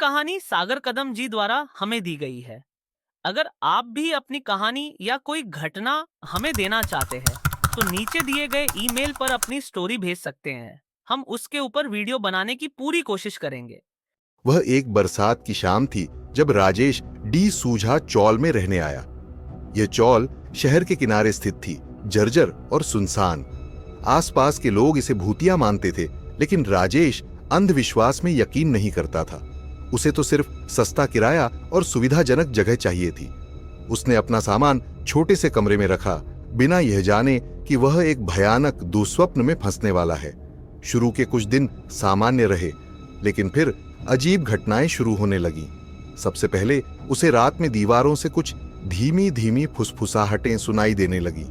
कहानी सागर कदम जी द्वारा हमें दी गई है। अगर आप भी अपनी कहानी या कोई घटना हमें देना चाहते हैं, तो नीचे दिए गए ईमेल पर अपनी स्टोरी भेज सकते हैं। हम उसके ऊपर वीडियो बनाने की पूरी कोशिश करेंगे। वह एक बरसात की शाम थी जब राजेश डी सूझा चौल में रहने आया। यह चौल शहर के किनारे स्थित थी, जर्जर और सुनसान। आसपास के लोग इसे भूतिया मानते थे, लेकिन राजेश अंधविश्वास में यकीन नहीं करता था। उसे तो सिर्फ सस्ता किराया और सुविधाजनक जगह चाहिए थी। उसने अपना सामान छोटे से कमरे में रखा, बिना यह जाने कि वह एक भयानक दुस्वप्न में फंसने वाला है। शुरू के कुछ दिन सामान्य रहे, लेकिन फिर अजीब घटनाएं शुरू होने लगीं। सबसे पहले उसे रात में दीवारों से कुछ धीमी धीमी फुसफुसाहटें सुनाई देने लगीं।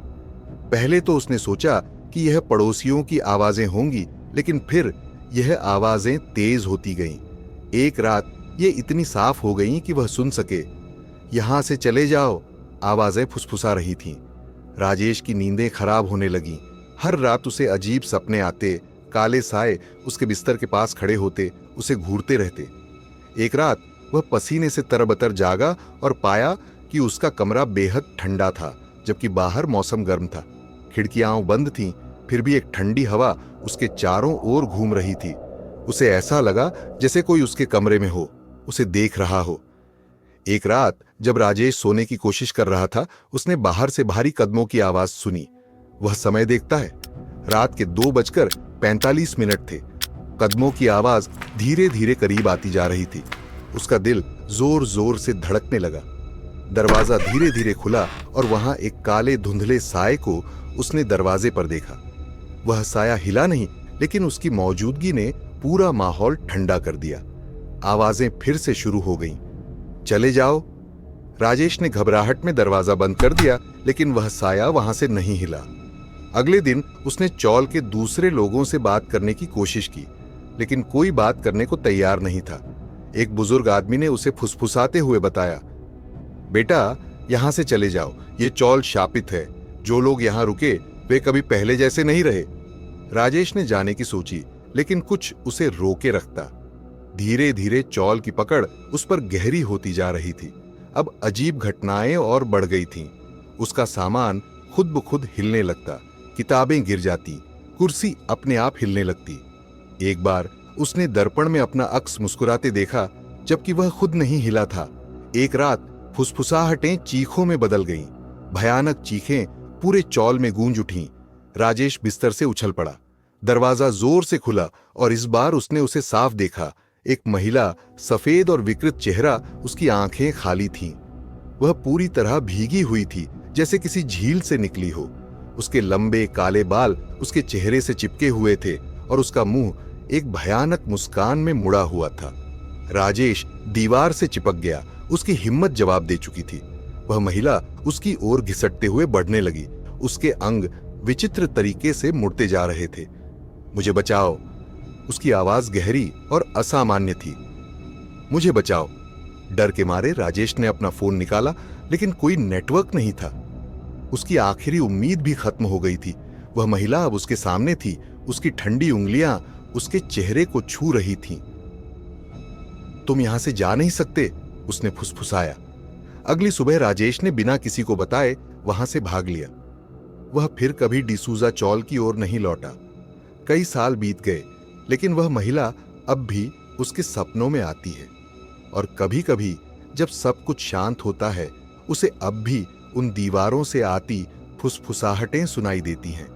पहले तो उसने सोचा कि यह पड़ोसियों की आवाजें होंगी, लेकिन फिर यह आवाजें तेज होती गईं। एक रात ये इतनी साफ हो गईं कि वह सुन सके। यहां से चले जाओ, आवाजें फुसफुसा रही थीं। राजेश की नींदें खराब होने लगीं। हर रात उसे अजीब सपने आते। काले साए उसके बिस्तर के पास खड़े होते, उसे घूरते रहते। एक रात वह पसीने से तरबतर जागा और पाया कि उसका कमरा बेहद ठंडा था, जबकि बाहर मौसम गर्म था। खिड़कियां बंद थीं, फिर भी एक ठंडी हवा उसके चारों ओर घूम रही थी। उसे ऐसा लगा जैसे कोई उसके कमरे में हो, उसे देख रहा हो। एक रात जब राजेश सोने की कोशिश कर रहा था, उसने बाहर से भारी कदमों की आवाज सुनी। वह समय देखता है, रात के 2:45 थे। कदमों की आवाज धीरे धीरे करीब आती जा रही थी। उसका दिल जोर जोर से धड़कने लगा। दरवाजा धीरे धीरे खुला और वहां एक काले धुंधले साए को उसने दरवाजे पर देखा। वह साया हिला नहीं, लेकिन उसकी मौजूदगी ने पूरा माहौल ठंडा कर दिया। आवाजें फिर से शुरू हो गईं। चले जाओ। राजेश ने घबराहट में दरवाजा बंद कर दिया, लेकिन वह साया वहां से नहीं हिला। अगले दिन उसने चौल के दूसरे लोगों से बात करने की कोशिश की, लेकिन कोई बात करने को तैयार नहीं था। एक बुजुर्ग आदमी ने उसे फुसफुसाते हुए बताया, बेटा, यहां से चले जाओ, ये चौल शापित है। जो लोग यहां रुके वे कभी पहले जैसे नहीं रहे। राजेश ने जाने की सोची, लेकिन कुछ उसे रोके रखता। धीरे धीरे चौल की पकड़ उस पर गहरी होती जा रही थी। अब अजीब घटनाएं और बढ़ गई थीं। उसका सामान खुद ब खुद हिलने लगता, किताबें गिर जाती, कुर्सी अपने आप हिलने लगती। एक बार उसने दर्पण में अपना अक्स मुस्कुराते देखा, जबकि वह खुद नहीं हिला था। एक रात फुसफुसाहटें चीखों में बदल गईं। भयानक चीखें पूरे चौल में गूंज उठीं। राजेश बिस्तर से उछल पड़ा। दरवाजा जोर से खुला और इस बार उसने उसे साफ देखा। एक महिला, सफेद और विकृत चेहरा, उसकी आंखें खाली थीं। वह पूरी तरह भीगी हुई थी, जैसे किसी झील से निकली हो। उसके लंबे काले बाल उसके चेहरे से चिपके हुए थे और उसका मुंह एक भयानक मुस्कान में मुड़ा हुआ था। राजेश दीवार से चिपक गया। उसकी हिम्मत जवाब दे चुकी थी। वह महिला उसकी ओर घिसटते हुए बढ़ने लगी। उसके अंग विचित्र तरीके से मुड़ते जा रहे थे। मुझे बचाओ। उसकी आवाज गहरी और असामान्य थी। मुझे बचाओ। डर के मारे राजेश ने अपना फोन निकाला, लेकिन कोई नेटवर्क नहीं था। उसकी आखिरी उम्मीद भी खत्म हो गई थी। वह महिला अब उसके सामने थी। उसकी ठंडी उंगलियां उसके चेहरे को छू रही थीं। तुम यहां से जा नहीं सकते, उसने फुसफुसाया। अगली सुबह राजेश ने बिना किसी को बताए वहां से भाग लिया। वह फिर कभी डिसूजा चौल की ओर नहीं लौटा। कई साल बीत गए, लेकिन वह महिला अब भी उसके सपनों में आती है। और कभी कभी जब सब कुछ शांत होता है, उसे अब भी उन दीवारों से आती फुसफुसाहटें सुनाई देती हैं।